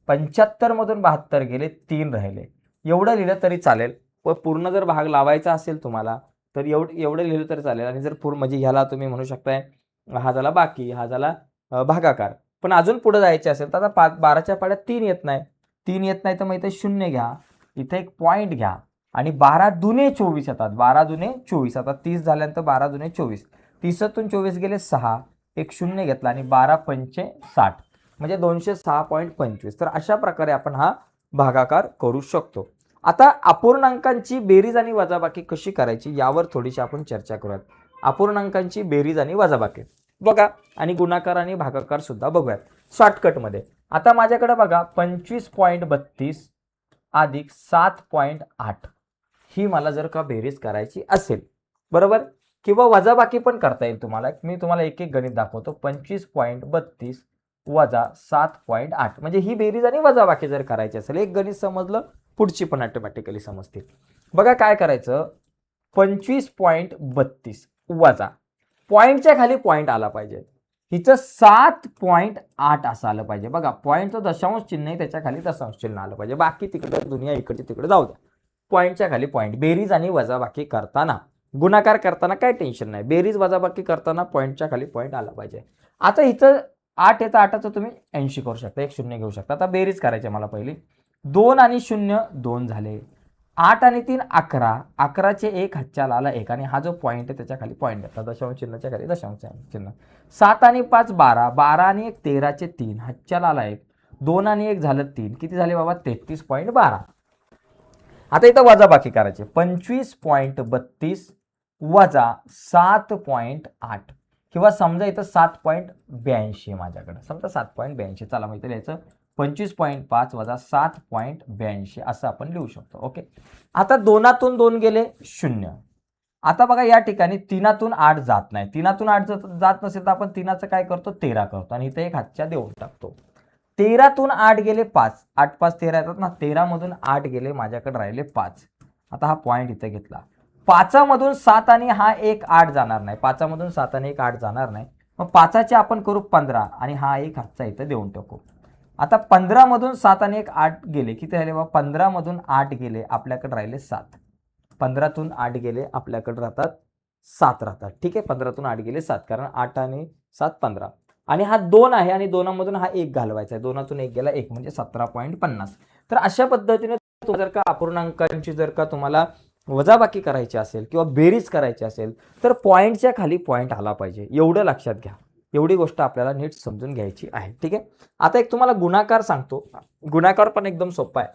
A: 75 मधून 72 गेले, 3 राहिले. एवढं लिहिलं तरी चालेल. पण पूर्ण जर भाग लावायचा असेल तुम्हाला तर एवढं लिहिलं तरी चालेल. आणि जर पूर्ण म्हणजे ह्याला तुम्ही म्हणू शकताय हा झाला बाकी, हा झाला भागाकार. पण अजून पुढे जायचे असेल तर आता 12च्या पाड्यात 3 येत नाही. 3 येत नाही तर मग इथे 0 घ्या, इथे एक पॉईंट घ्या आणि 12 दुने 24 येतात. 12 दुने 24. आता 30 झाल्यानंतर 12 दुने 24. 30तून 24 गेले 6, एक 0 घेतला आणि 12 पंचे 60, म्हणजे 206.25. तर अशा प्रकारे आपण हा भागाकार करू शकतो. आता अपूर्णांकांची बेरीज आणि वजाबाकी कशी करायची यावर थोडीशी आपण चर्चा करूयात. अपूर्णांकांची बेरीज आणि वजाबाकी बघा, आणि गुणाकार आणि भागाकार सुद्धा बघूयात शॉर्टकटमध्ये. आता माझ्याकडे बघा 25.32 अधिक 7.8 ही मला जर का बेरीज करायची असेल, बरोबर, किंवा वजाबाकी पण करता येईल तुम्हाला. मी तुम्हाला एक एक गणित दाखवतो. 25.32 वजा 7.8 म्हणजे ही बेरीज आणि वजाबाकी जर करायची असेल, एक गणित समजलं, पुढची पण ऑटोमॅटिकली समजते. बघा काय करायचं, 25.32 वजा पॉईंटच्या खाली पॉईंट आला पाहिजे. हिचं 7.8 असं आलं पाहिजे. बघा पॉईंटचं दशांश चिन्ह आहे, त्याच्या खाली दशांश चिन्ह आलं पाहिजे. बाकी तिकडे दुनिया इकडची तिकडे जाऊ द्या. पॉईंटच्या खाली पॉईंट. बेरीज आणि वजाबाकी करताना, गुणाकार करताना काय टेन्शन नाही, बेरीज वजाबाकी करताना पॉईंटच्या खाली पॉईंट आला पाहिजे. आता इथं 8 येतं, 8चं तुम्ही 80 करू शकता, एक 0 घेऊ शकता. आता बेरीज करायची मला पहिली. 2 आणि 0 2 झाले. 8 आणि 3 11, 11चे 1 हातच्याला आला 1 आणि हा जो पॉईंट आहे त्याच्या खाली पॉईंट येतात, दशांश चिन्हाच्या खाली दशांश चिन्ह. 7 आणि 5 12, 12 आणि 1 13चे 3 हातच्याला आला 1, 2 आणि 1 झालं 3, किती झाले बाबा 33.12. आता इथं वजाबाकी करायची. 25.32 वजा 7.8 किंवा समजा इथं 7.82 माझ्याकडे, समजा 7.82. चला मग इथं लिहायचं 25.5 वजा 7.82 असं आपण लिहू शकतो. ओके. आता 2तून 2 गेले 0. आता बघा या ठिकाणी 3तून 8 जात नाही. 3तून 8 जात नसेल तर आपण 3चं काय करतो 13 करतो आणि इथे एक हातच्या देऊन टाकतो. 13तून 8 गेले 5, 8 5 13 येतात ना. 13 मधून 8 गेले, माझ्याकडे राहिले 5. आता हा पॉईंट इथे घेतला. 5मधून 7 आणि हा एक 8 जाणार नाही. 5मधून 7 आणि एक 8 जाणार नाही. मग 5चे आपण करू 15 आणि हा एक हातचा इथे देऊन टाकू. आता 15 मधून 7 आणि एक 8 गेले, किती राहिले बाबा 15 मधून 8 गेले, आपल्याकडे राहिले 7. 15तून 8 गेले, आपल्याकडे राहतात 7 राहतात. ठीक आहे. 15तून 8 गेले 7, कारण 8 आणि 7 15. आणि हा 2 आहे आणि 2मधून हा 1 घालवायचा आहे. 2तून 1 गेला 1 म्हणजे 17.50. तर अशा पद्धतीने जर का अपूर्णांकांची जर का तुम्हाला वजाबाकी करायची असेल किंवा बेरीज करायची असेल तर पॉईंटच्या खाली पॉईंट आला पाहिजे, एवढं लक्षात घ्या. एवढी गोष्ट आपल्याला नीट समजून घ्यायची आहे. ठीक आहे. आता एक तुम्हाला गुणाकार सांगतो. गुणाकार पण एकदम सोपा आहे.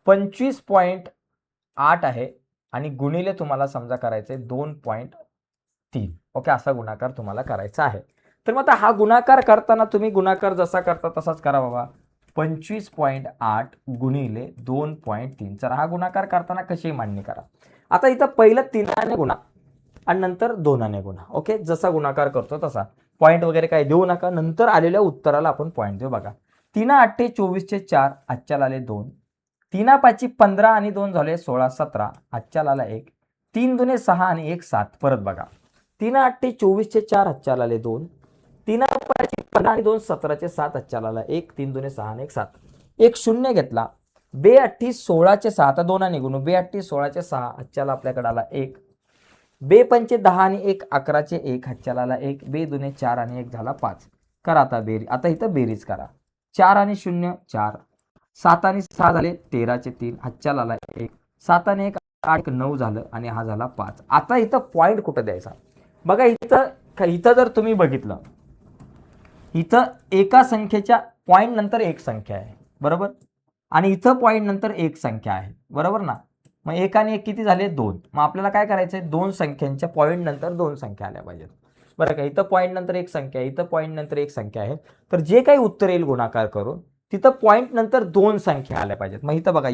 A: 25.8 आहे आणि गुणिले तुम्हाला समजा करायचे 2.3. ओके, असा गुणाकार तुम्हाला करायचा आहे. तर मग आता हा गुणाकार करताना तुम्ही गुणाकार जसा करता तसाच करा बाबा. 25.8 गुणिले 2.3. तर हा गुणाकार करताना कशी मांडणी करा. आता इथं पहिलं 3ने गुणा आणि नंतर 2ने गुणा. ओके, जसा गुणाकार करतो तसा. पॉईंट वगैरे काही देऊ नका, नंतर आलेल्या उत्तराला आपण पॉईंट देऊ. बघा, 3 8 24 4, आजच्याला आले 2. 3 5 15 आणि 2 झाले 16 17, आजच्याला आला 1. 3 2 6 आणि 1 7. परत बघा, 3 8 24 4, आजच्याला आले 2. 3 5 15 आणि 2 17 7, आजच्याला आला 1. 3 2 6 आणि 1 7. एक शून्य घेतला. 2 8 16 6. आता 2ने गुणू. 2 8 16 6, आजच्याला आपल्याकडे आला 1. 2 5 10 आणि 1 11 1, हातच्याला आला 1. 2 2 4 आणि 1 झाला 5. करा आता बेरीज. आता इथं बेरीज करा. 4 आणि 0 4. 7 आणि 6 झाले 13 3, हातच्याला आला 1. 7 आणि 1 8 9 झालं आणि हा झाला 5. आता इथं पॉईंट कुठं द्यायचा बघा. इथं जर तुम्ही बघितलं, इथं एका संख्येच्या पॉईंट नंतर एक संख्या आहे, बरोबर. आणि इथं पॉईंट नंतर एक संख्या आहे, बरोबर ना. मग 1 आणि 1 किती झाले 2. मग आपल्याला काय करायचंय, दोन संख्यांच्या पॉईंट नंतर दोन संख्या आल्या पाहिजेत, बरं का. इथं पॉईंट नंतर एक संख्या आहे, इथं पॉईंट नंतर एक संख्या आहे. तर जे काही उत्तर येईल गुणाकार करून तिथं पॉईंट नंतर दोन संख्या आल्या पाहिजेत. मग इथं बघा,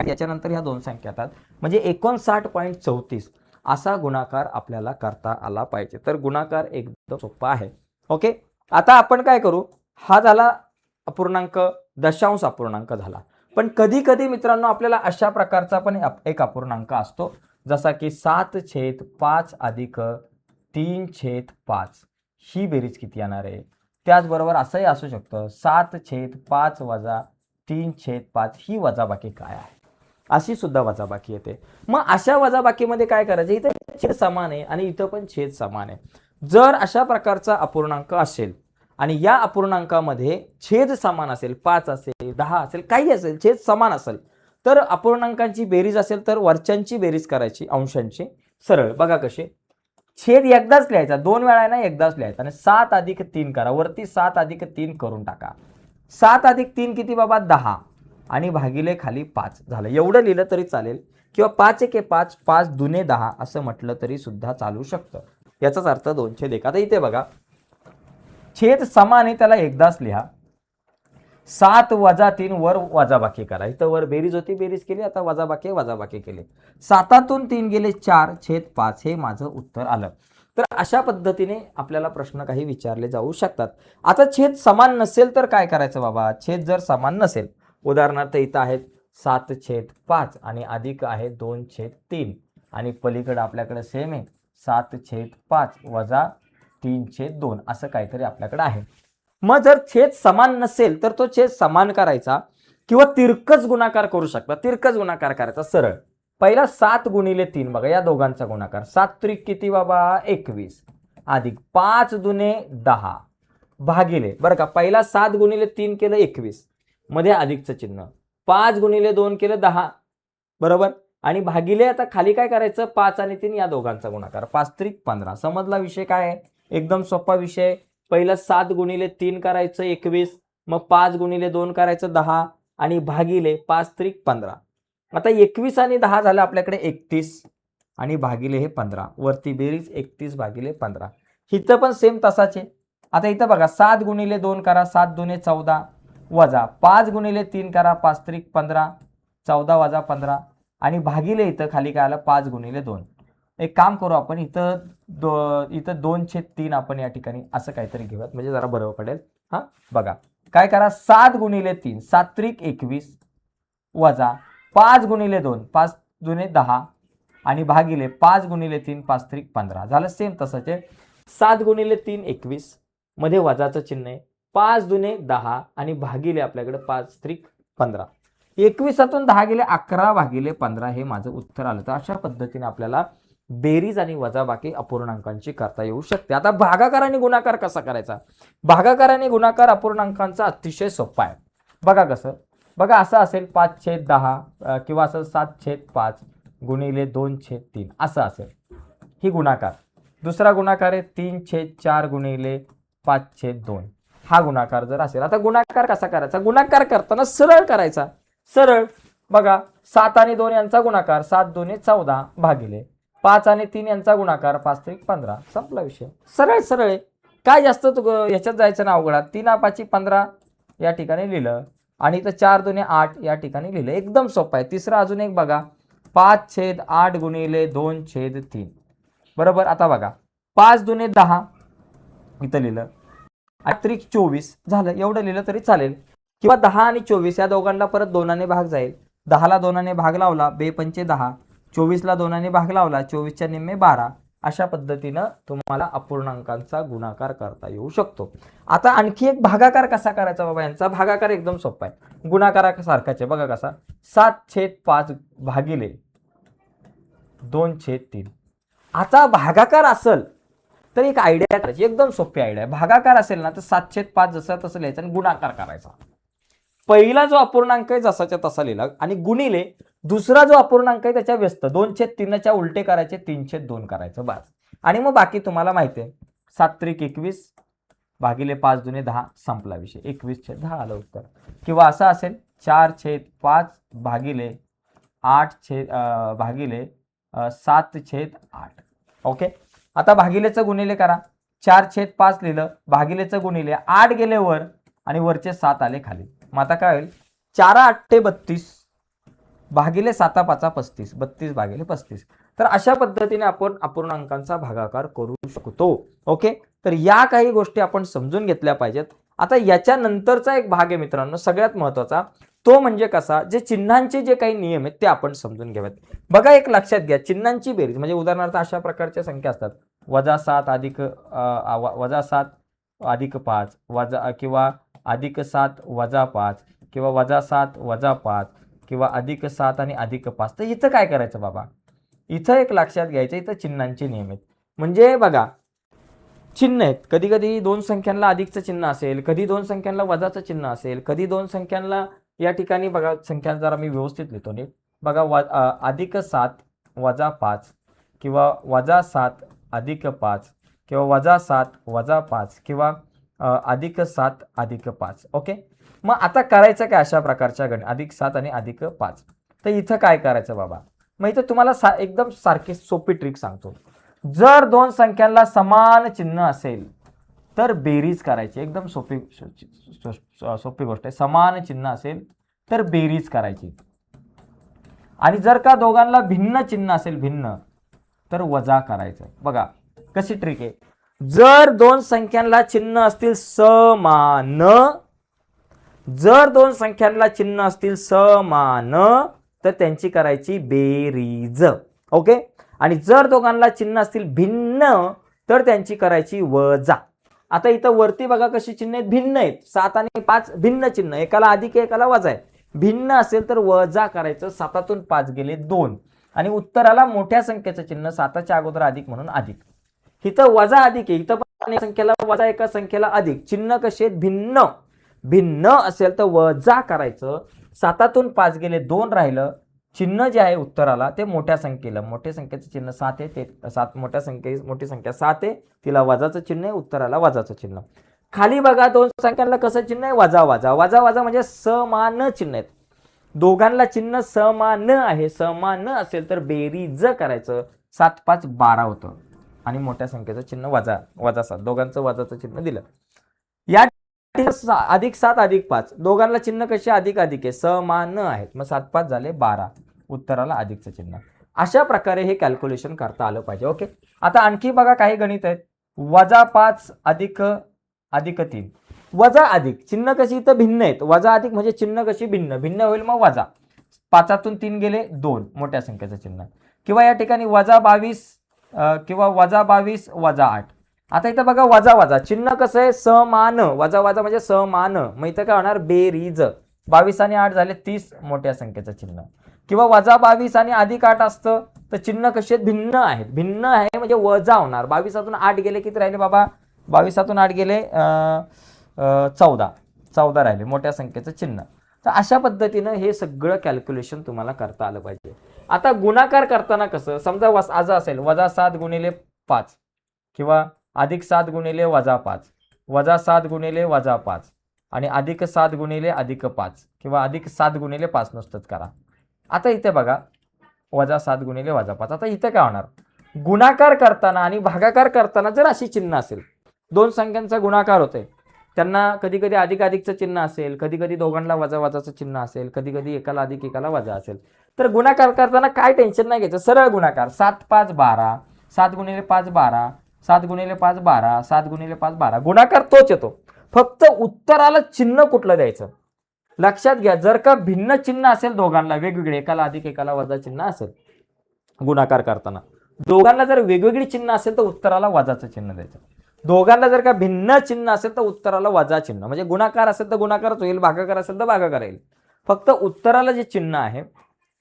A: याच्यानंतर ह्या दोन संख्या येतात, म्हणजे 59.34 असा गुणाकार आपल्याला करता आला पाहिजे. तर गुणाकार एकदम सोपा आहे. ओके, आता आपण काय करू. हा झाला अपूर्णांक, दशांश अपूर्णांक झाला. पण कधी कधी मित्रांनो आपल्याला अशा प्रकारचा पण एक अपूर्णांक असतो, जसा की 7/5 अधिक 3/5. ही बेरीज किती येणार आहे. त्याचबरोबर असंही असू शकतं 7/5 वजा 3/5. ही वजाबाकी काय आहे, अशी सुद्धा वजाबाकी येते. मग अशा वजाबाकीमध्ये काय करायचं, इथं छेद समान आहे आणि इथं पण छेद समान आहे. जर अशा प्रकारचा अपूर्णांक असेल आणि या अपूर्णांकामध्ये छेद समान असेल, 5 असेल 10 असेल काही असेल, छेद समान असेल, तर अपूर्णांकांची बेरीज असेल तर वरच्यांची बेरीज करायची अंशांची. सरळ बघा कसे. छेद एकदाच लिहायचा, दोन वेळा ना एकदाच लिहायचा. आणि 7 अधिक 3 करा, वरती 7 अधिक 3 करून टाका. 7 अधिक 3 किती बाबा 10 आणि भागिले खाली 5 झालं. एवढं लिहिलं तरी चालेल, किंवा 5 1 5, 5 दुने 10 असं म्हटलं तरी सुद्धा चालू शकतं. याचाच अर्थ 2/1. आता इथे बघा, छेद समान आहे त्याला एकदाच लिहा. 7 वजा 3 वर वजाबाकी करा. इथं वर बेरीज होती, बेरीज केली. आता वजाबाकी केली. 7तून 3 गेले 4/5. हे माझं उत्तर आलं. तर अशा पद्धतीने आपल्याला प्रश्न काही विचारले जाऊ शकतात. आता छेद समान नसेल तर काय करायचं बाबा. छेद जर समान नसेल, उदाहरणार्थ इथं आहेत 7/5 आणि अधिक आहे 2/3 आणि पलीकडे आपल्याकडे सेम आहे 7/5 वजा 3/2 असं काहीतरी आपल्याकडे आहे. मग जर छेद समान नसेल तर तो छेद समान करायचा, किंवा तिरकस गुणाकार करू शकता. तिरकस गुणाकार करायचा सरळ. पहिला 7 गुणिले 3 बघा, या दोघांचा गुणाकार. 7 त्रिक किती बाबा 21 अधिक 5 दुने 10 भागिले, बरं का. पहिला 7 गुणिले 3 केलं 21, मध्ये अधिकचं चिन्ह. 5 गुणिले 2 केलं 10, बरोबर. आणि भागिले आता खाली काय करायचं, 5 आणि 3 या दोघांचा गुणाकार. 5 त्रिक 15. समजला विषय काय आहे. एकदम सोपा विषय. पहिलं 7 गुणिले 3 करायचं 21, मग 5 गुणिले 2 करायचं 10 आणि भागिले 5 त्रिक 15. आता 21 आणि 10 झालं आपल्याकडे 31 आणि भागिले हे 15. वरती बेरीज 31 भागिले 15. इथं पण सेम तसाच आहे. आता इथं बघा, 7 गुणिले 2 करा, 7 दुने 14 वजा 5 गुणिले 3 करा, 5 त्रिक 15, 14 वजा 15 आणि भागिले इथं खाली काय आलं 5 गुणिले 2. एक काम करू आपण, इथं 2/3 आपण या ठिकाणी असं काहीतरी घेऊयात, म्हणजे जरा बरं पडेल. हा बघा, काय करा, 7 गुणिले 3 7 त्रिक 21 वजा 5 गुणिले 2 5 दुने 10 आणि भागिले 5 गुणिले 3 5 त्रिक 15 झालं. सेम तसंच आहे. 7 गुणिले 3 21 मध्ये वजाचं चिन्ह आहे. 5 दुने 10 आणि भागिले आपल्याकडे 5 त्रिक 15. 21तून 10 गेले 11 भागिले 15 हे माझं उत्तर आलं. तर अशा पद्धतीने आपल्याला बेरीज आणि वजाबाकी अपूर्णांकांची करता येऊ शकते. आता भागाकार आणि गुणाकार कसा करायचा. भागाकार आणि गुणाकार अपूर्णांकांचा अतिशय सोपा आहे. बघा कसं. बघा असं असेल 5/10 किंवा असं 7/5 गुणिले 2/3 असं असेल, ही गुणाकार. दुसरा गुणाकार आहे 3/4 गुणिले 5/2, हा गुणाकार जर असेल. आता गुणाकार कसा करायचा? गुणाकार करताना सरळ करायचा. सरळ बघा, 7 आणि 2 यांचा गुणाकार 7 2 14 भागिले 5 आणि 3 यांचा गुणाकार 5 3 15, संपला विषय. सरळ सरळ आहे. काय जास्त ह्याच्यात जायचं ना अवघडात. 3 5 15 या ठिकाणी लिहिलं आणि इथं 4 2 8 या ठिकाणी लिहिलं. एकदम सोपं आहे. तिसरा अजून एक बघा, 5/8 गुणिले 2/3, बरोबर. आता बघा, 5 2 10 इथं लिहिलं, 8 24 झालं. एवढं लिहिलं तरी चालेल. किंवा 10 आणि 24 या दोघांना परत 2ने भाग जाईल. 10ला 2ने भाग लावला, 2 पंचे 10. 24ला 2ने भाग लावला, 24च्या निम्मे 12. अशा पद्धतीनं तुम्हाला अपूर्णांकांचा गुणाकार करता येऊ शकतो. आता आणखी एक भागाकार कसा करायचा बाबा? यांचा भागाकार एकदम सोपा आहे, गुणाकारासारखाच आहे. बघा कसा, 7/5 भागिले 2/3. आता भागाकार असेल तर एक आयडिया करायची, एकदम सोपी आयडिया आहे. भागाकार असेल ना तर 7/5 जसं तसं लिहायचं आणि गुणाकार करायचा. पहिला जो अपूर्णांक आहे जसाच्या तसा लिहिला आणि गुणिले दुसरा जो अपूर्णांक आहे त्याच्या व्यस्त 2/3च्या उलटे करायचे, 3/2 करायचं बस. आणि मग बाकी तुम्हाला माहिती आहे, 7 त्रिक 21 भागिले 5 दुने 10, संपला विषय. 21/10 आलं उत्तर. किंवा असं असेल 4/5 भागिले 7/8. ओके. आता भागिलेचं गुणिले करा. 4/5 लिहिलं, भागिलेचं गुणिले 8 गेले वर आणि वरचे 7 आले खाली. मग आता काय होईल? 4/8 32 भागिले 7/5 35, 32 भागिले 35. तर अशा पद्धतीने आपण अपूर्णांकांचा भागाकार करू शकतो. ओके. तर या काही गोष्टी आपण समजून घेतल्या पाहिजेत. आता याच्यानंतरचा एक भाग आहे मित्रांनो, सगळ्यात महत्वाचा, तो म्हणजे कसा, जे चिन्हांचे जे काही नियम आहेत ते आपण समजून घ्यावेत. बघा, एक लक्षात घ्या, चिन्हांची बेरीज म्हणजे उदाहरणार्थ अशा प्रकारच्या संख्या असतात, -7 अधिक -7 अधिक 5 वजा, किंवा +7 -5, किंवा -7 -5, किंवा +7 आणि +5. तर इथं काय करायचं बाबा? इथं एक लक्षात घ्यायचं, इथं चिन्हांचे नियम आहेत. म्हणजे बघा, चिन्ह आहेत, कधी कधी दोन संख्यांना अधिकचं चिन्ह असेल, कधी दोन संख्यांना वजाचं चिन्ह असेल, कधी दोन संख्यांना या ठिकाणी बघा, संख्या जरा मी व्यवस्थित लिहितो नीट. बघा, +7 -5, किंवा -7 अधिक 5, किंवा -7 -5, किंवा +7 अधिक 5. ओके. मग आता करायचं काय अशा प्रकारच्या +7 आणि +5? तर इथं काय करायचं बाबा? मग इथं तुम्हाला एकदम सारखी सोपी ट्रिक सांगतो. जर दोन संख्यांना समान चिन्ह असेल तर बेरीज करायची. एकदम सोपी गोष्ट आहे. समान चिन्ह असेल तर बेरीज करायची. आणि जर का दोघांना भिन्न चिन्ह असेल, भिन्न, तर वजा करायचं. बघा कशी ट्रिक आहे. जर दोन संख्यांना चिन्ह असतील समान, जर दोन संख्यांना चिन्ह असतील समान तर त्यांची करायची बेरीज. ओके. आणि जर दोघांना चिन्ह असतील भिन्न तर त्यांची करायची वजा. आता इथं वरती बघा कशी चिन्ह आहेत, भिन्न आहेत. 7 आणि 5 भिन्न चिन्ह, एकाला अधिक आहे एकाला वजा आहे. भिन्न असेल तर वजा करायचं. 7तून 5 गेले 2 आणि उत्तराला मोठ्या संख्येचं चिन्ह 7च्या अगोदर अधिक म्हणून अधिक. इथं वजा अधिक आहे, इथं पण एका संख्येला वजा एका संख्येला अधिक. चिन्ह कसे आहेत? भिन्न. भिन्न असेल तर वजा करायचं. 7तून 5 गेले 2 राहिलं. चिन्ह जे आहे उत्तराला ते मोठ्या संख्येला, मोठ्या संख्येचं चिन्ह 7 आहे, ते 7 मोठी संख्या 7 आहे, तिला वजाचं चिन्ह आहे, उत्तराला वजाचं चिन्ह. खाली बघा, दोन संख्यांना कसं चिन्ह आहे? वजा वजा. वजा वजा म्हणजे समान चिन्ह आहेत. दोघांना चिन्ह समान आहे. समान असेल तर बेरीज करायचं. 7 5 12 होतं आणि मोठ्या संख्येचं चिन्ह वजा, -7, दोघांचं वजाचं चिन्ह दिलं. या +7 अधिक 5, दोघांना चिन्ह कसे? अधिक अधिक आहे, समान आहेत. मग 7 5 झाले 12, उत्तराला अधिकचं चिन्ह. अशा प्रकारे हे कॅल्क्युलेशन करता आलं पाहिजे. ओके. आता आणखी बघा काही गणित आहेत. -5 अधिक 3, वजा अधिक. चिन्ह कशी इथं भिन्न आहेत. वजा अधिक म्हणजे चिन्ह कशी भिन्न, भिन्न होईल मग वजा. 5तून 3 गेले 2, मोठ्या संख्येचं चिन्ह. किंवा या ठिकाणी -22, किंवा -22 -8. आता इथं बघा, वजा वजा चिन्ह कसं आहे? समान. वजा वजा म्हणजे समान. मग इथं काय होणार? बेरीज. 22 आणि 8 झाले 30, मोठ्या संख्येचं चिन्ह. किंवा -22 आणि +8 असतं तर चिन्ह कसे आहेत? भिन्न आहेत. भिन्न आहे म्हणजे वजा होणार. 22तून 8 गेले किती राहिले बाबा? 22तून 8 गेले 14 राहिले, मोठ्या संख्येचं चिन्ह. तर अशा पद्धतीनं हे सगळं कॅल्क्युलेशन तुम्हाला करता आलं पाहिजे. आता गुणाकार करताना कसं, समजा आज असेल -7 × 5 किंवा +7 × -5, -7 × -5 आणि +7 × +5 किंवा +7 × 5 नुसतंच करा. आता इथे बघा -7 × -5. आता इथे काय होणार, गुणाकार करताना आणि भागाकार करताना जर अशी चिन्ह असेल, दोन संख्यांचा गुणाकार होते, त्यांना कधी कधी अधिकचं चिन्ह असेल, कधी कधी दोघांना वजाचं चिन्ह असेल, कधी कधी एकाला अधिक एकाला वजा असेल, तर गुणाकार करताना काय टेन्शन नाही घ्यायचं, सरळ गुणाकार. 7 × 5 = 12, 7 × 5 = 12, 7 × 5 = 12, 7 × 5 = 12. गुणाकार तोच येतो, फक्त उत्तराला चिन्ह कुठलं द्यायचं. लक्षात घ्या, जर का भिन्न चिन्ह असेल दोघांना वेगवेगळे, एकाला अधिक एकाला वजा चिन्ह असेल गुणाकार करताना, दोघांना जर वेगवेगळी चिन्ह असेल तर उत्तराला वजाचं चिन्ह द्यायचं. दोघांना जर का भिन्न चिन्ह असेल तर उत्तराला वजा चिन्ह. म्हणजे गुणाकार असेल तर गुणाकारच होईल, भागाकार असेल तर भागाकार येईल. फक्त उत्तराला जे चिन्ह आहे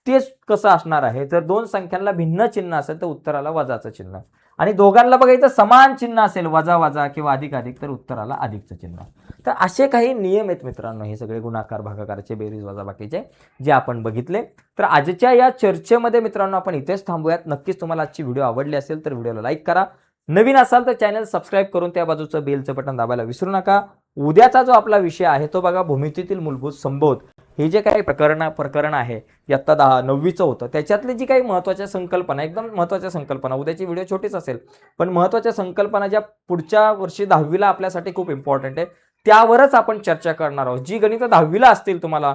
A: तेच कसं असणार आहे, जर दोन संख्यांना भिन्न चिन्ह असेल तर उत्तराला वजाचं चिन्ह, आणि दोघांना बघायचं समान चिन्ह असेल वजा किंवा अधिक तर उत्तराला अधिकचं चिन्ह. तर असे काही नियम आहेत मित्रांनो, हे सगळे गुणाकार भागाकाराचे, बेरीज वजाबाकीचे जे आपण बघितले. तर आजच्या या चर्चेमध्ये मित्रांनो आपण इथेच थांबूयात. नक्कीच तुम्हाला आजची व्हिडिओ आवडली असेल तर व्हिडिओला लाईक करा, नवीन असाल तर चॅनल सबस्क्राईब करून त्या बाजूचं बेलचं बटन दाबायला विसरू नका. उद्याचा जो आपला विषय आहे तो बघा, भूमितीतील मूलभूत संबोध. हे जे काही प्रकरण आहे इयत्ता 9वीचं होतं, त्याच्यातली जी काही महत्त्वाच्या संकल्पना, एकदम महत्त्वाच्या संकल्पना, उद्याची व्हिडिओ छोटीच असेल पण महत्त्वाच्या संकल्पना ज्या पुढच्या वर्षी 10वीला आपल्यासाठी खूप इम्पॉर्टंट आहे, त्यावरच आपण चर्चा करणार आहोत. जी गणित 10वीला असतील तुम्हाला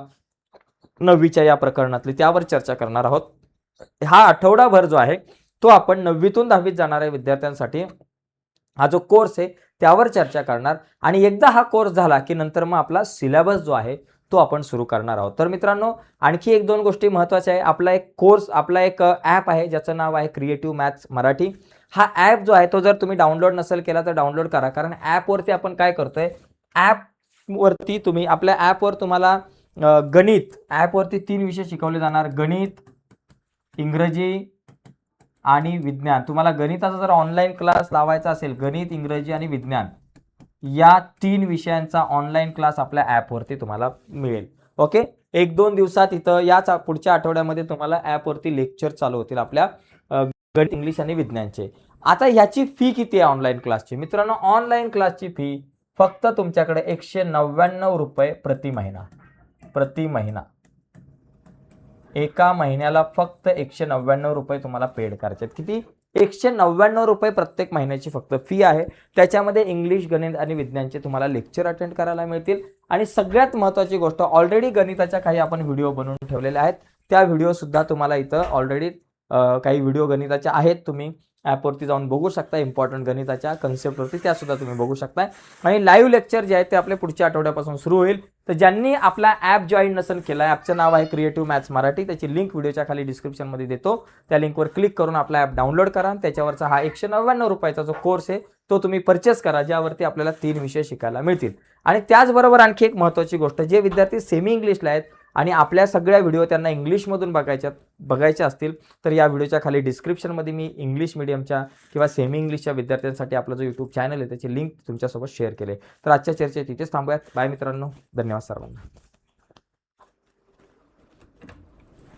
A: 9वीच्या या प्रकरणातली, त्यावर चर्चा करणार आहोत. हा आठवडाभर जो आहे तो आपण 9वीतून 10वीत जाणाऱ्या विद्यार्थ्यांसाठी हा जो कोर्स आहे त्यावर चर्चा करणार, आणि एकदा हा कोर्स झाला की नंतर मग आपला सिलेबस जो आहे तो आपण सुरू करणार आहोत. तर मित्रांनो आणखी 1-2 गोष्टी महत्त्वाच्या आहे. आपला एक कोर्स, आपला एक ॲप आहे ज्याचं नाव आहे क्रिएटिव्ह मॅथ्स मराठी. हा ॲप जो आहे तो जर तुम्ही डाउनलोड नसेल केला तर डाउनलोड करा, कारण ॲपवरती आपण काय करतोय, ॲपवरती तुम्ही, आपल्या ॲपवर तुम्हाला गणित, ॲपवरती 3 विषय शिकवले जाणार, गणित, इंग्रजी आणि विज्ञान. तुम्हाला गणिताचा जर ऑनलाईन क्लास लावायचा असेल, गणित, इंग्रजी आणि विज्ञान या 3 विषयांचा ऑनलाईन क्लास आपल्या ॲपवरती तुम्हाला मिळेल. ओके, 1-2 दिवसात इथं याच पुढच्या आठवड्यामध्ये तुम्हाला ॲपवरती लेक्चर चालू होतील आपल्या गणित, इंग्लिश आणि विज्ञानचे. आता ह्याची फी किती आहे ऑनलाईन क्लासची मित्रांनो? ऑनलाईन क्लासची फी फक्त तुमच्याकडे 199 रुपये प्रति महिना. एका महिन्याला फक्त 199 रुपये तुम्हाला पेड करायचे आहेत. किती? 199 रुपये प्रत्येक महिन्याची फक्त फी आहे. त्याच्यामध्ये इंग्लिश, गणित आणि विज्ञानचे तुम्हाला लेक्चर अटेंड करायला मिळतील. आणि सगळ्यात महत्त्वाची गोष्ट, ऑलरेडी गणिताच्या काही आपण व्हिडिओ बनवून ठेवलेले आहेत, त्या व्हिडिओ सुद्धा तुम्हाला इथं ऑलरेडी काही व्हिडिओ गणिताच्या आहेत, तुम्ही ॲपवरती जाऊन बघू शकता. इम्पॉर्टंट गणिताच्या कन्सेप्टवरती त्या सुद्धा तुम्ही बघू शकता. आणि लाईव्ह लेक्चर जे आहेत ते आपले पुढच्या आठवड्यापासून सुरू होईल. तर ज्यांनी आपला ॲप जॉईन नसेल केला, ॲपचं नाव आहे क्रिएटिव्ह मॅथ्स मराठी, त्याची लिंक व्हिडिओच्या खाली डिस्क्रिप्शनमध्ये देतो. त्या लिंकवर क्लिक करून आपला ॲप डाउनलोड करा. त्याच्यावरचा हा 199 रुपयाचा जो कोर्स आहे तो तुम्ही परचेस करा, ज्यावरती आपल्याला 3 विषय शिकायला मिळतील. आणि त्याचबरोबर आणखी एक महत्त्वाची गोष्ट, जे विद्यार्थी सेमी इंग्लिशला आहेत आणि आपल्या सगळ्या व्हिडिओ त्यांना इंग्लिशमधून बघायच्या असतील तर या व्हिडिओच्या खाली डिस्क्रिप्शनमध्ये मी इंग्लिश मीडियमच्या किंवा सेमी इंग्लिशच्या विद्यार्थ्यांसाठी आपला जो यूट्यूब चॅनल आहे त्याची लिंक तुमच्यासोबत शेअर केले. तर आजच्या चर्चेत इथेच थांबूयात. बाय मित्रांनो, धन्यवाद सर्वांना.